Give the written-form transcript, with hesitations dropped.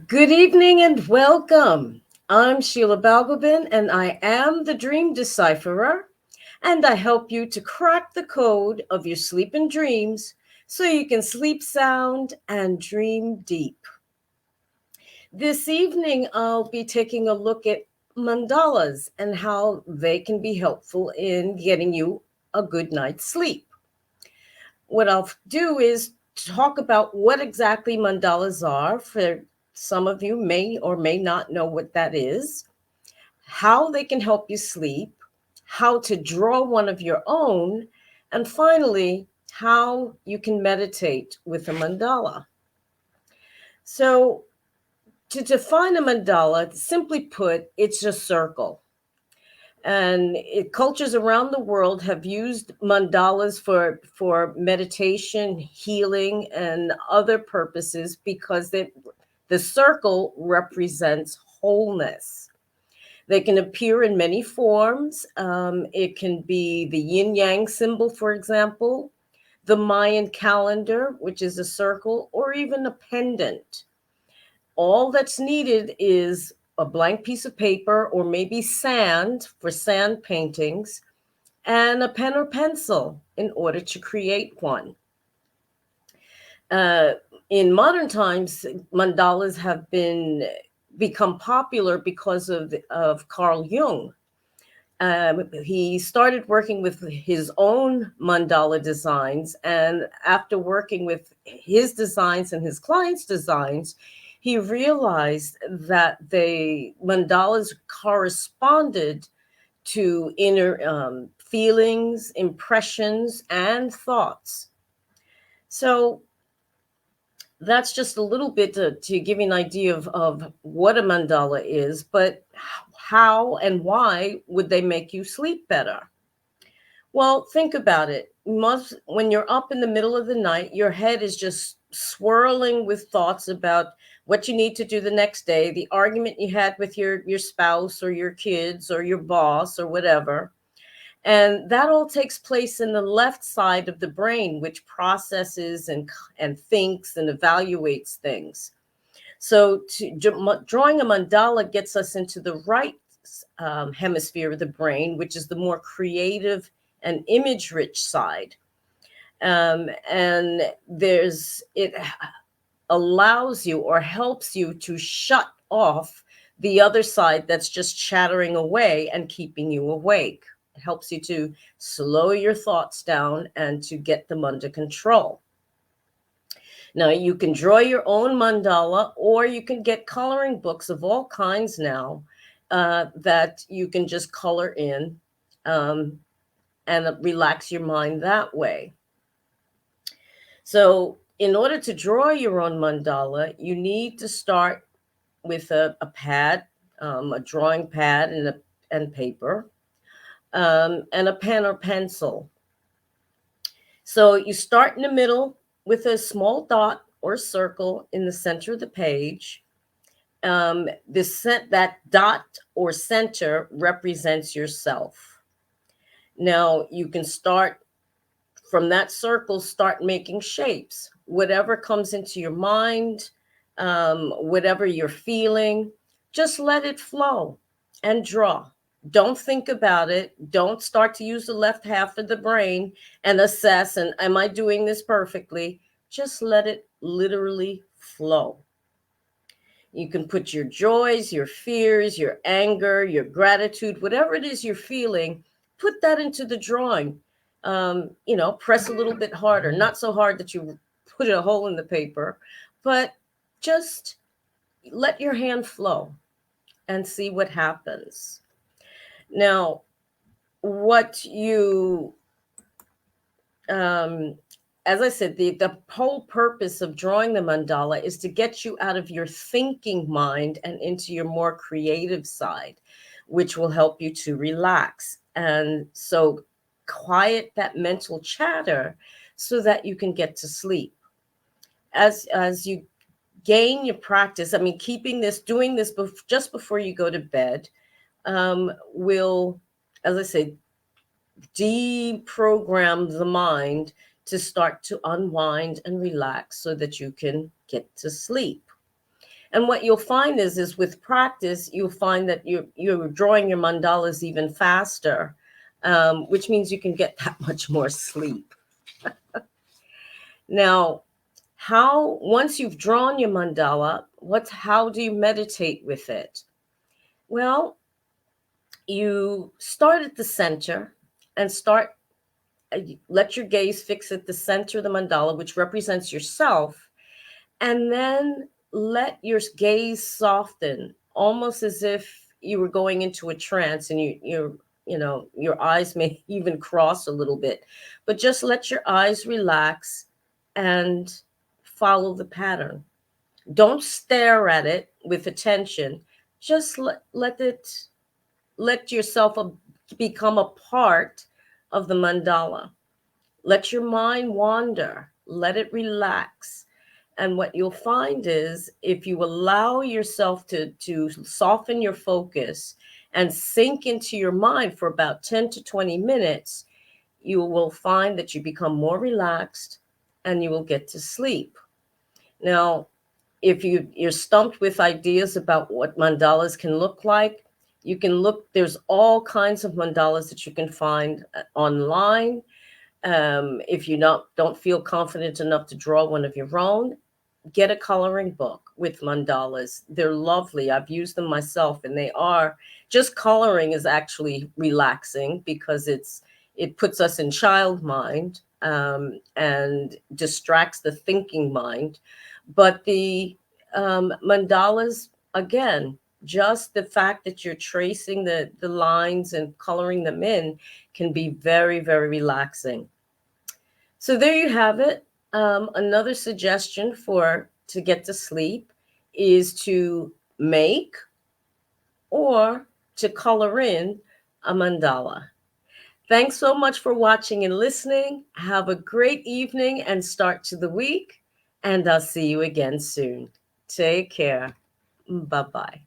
Good evening and welcome. I'm Sheila Balgobin and I am the Dream Decipherer, and I help you to crack the code of your sleep and dreams so you can sleep sound and dream deep. This evening, I'll be taking a look at mandalas and how they can be helpful in getting you a good night's sleep. What I'll do is talk about what exactly mandalas are. For some of you may or may not know what that is, how they can help you sleep, how to draw one of your own, and finally, how you can meditate with a mandala. So, to define a mandala, simply put, it's a circle. And cultures around the world have used mandalas for meditation, healing, and other purposes because the circle represents wholeness. They can appear in many forms. It can be the yin yang symbol, for example, the Mayan calendar, which is a circle, or even a pendant. All that's needed is a blank piece of paper or maybe sand for sand paintings and a pen or pencil in order to create one. Uh, in modern times, mandalas have become popular because of Carl Jung. He started working with his own mandala designs, and after working with his designs and his clients' designs, he realized that the mandalas corresponded to inner feelings, impressions, and thoughts. So that's just a little bit to give you an idea of what a mandala is, but how and why would they make you sleep better? Well, think about it. When you're up in the middle of the night, your head is just swirling with thoughts about what you need to do the next day, the argument you had with your spouse or your kids or your boss or whatever. And that all takes place in the left side of the brain, which processes and thinks and evaluates things. So, drawing a mandala gets us into the right hemisphere of the brain, which is the more creative and image rich side. And it allows you or helps you to shut off the other side that's just chattering away and keeping you awake. It helps you to slow your thoughts down and to get them under control. Now, you can draw your own mandala, or you can get coloring books of all kinds now that you can just color in um, and relax your mind that way. So, in order to draw your own mandala, you need to start with a pad, a drawing pad, and paper, and a pen or pencil. So you start in the middle with a small dot or circle in the center of the page. That dot or center represents yourself. Now you can start from that circle, start making shapes. Whatever comes into your mind, whatever you're feeling, just let it flow and draw. Don't think about it. Don't start to use the left half of the brain and assess and am I doing this perfectly? Just let it literally flow. You can put your joys, your fears, your anger, your gratitude, whatever it is you're feeling, put that into the drawing. Press a little bit harder, not so hard that you put a hole in the paper, but just let your hand flow and see what happens. Now, what you um, as I said, the whole purpose of drawing the mandala is to get you out of your thinking mind and into your more creative side, which will help you to relax. And so quiet that mental chatter so that you can get to sleep. As you gain your practice, I mean, doing this just before you go to bed will, as I say, deprogram the mind to start to unwind and relax so that you can get to sleep. And what you'll find is with practice, you'll find that you're drawing your mandalas even faster, which means you can get that much more sleep. Now, how once you've drawn your mandala, how do you meditate with it? Well, you start at the center and let your gaze fix at the center of the mandala, which represents yourself, and then let your gaze soften, almost as if you were going into a trance, and your eyes may even cross a little bit, but just let your eyes relax and follow the pattern. Don't stare at it with attention. Just let yourself become a part of the mandala. Let your mind wander, let it relax. And what you'll find is if you allow yourself to soften your focus and sink into your mind for about 10 to 20 minutes, you will find that you become more relaxed and you will get to sleep. Now, if you're stumped with ideas about what mandalas can look like, you can look, there's all kinds of mandalas that you can find online. If you don't feel confident enough to draw one of your own, get a coloring book with mandalas. They're lovely. I've used them myself, and they are just coloring is actually relaxing because it puts us in child mind, and distracts the thinking mind. But the mandalas, again, just the fact that you're tracing the lines and coloring them in can be very, very relaxing. So there you have it. Another suggestion for to get to sleep is to make or to color in a mandala. Thanks so much for watching and listening. Have a great evening and start to the week, and I'll see you again soon. Take care. Bye bye.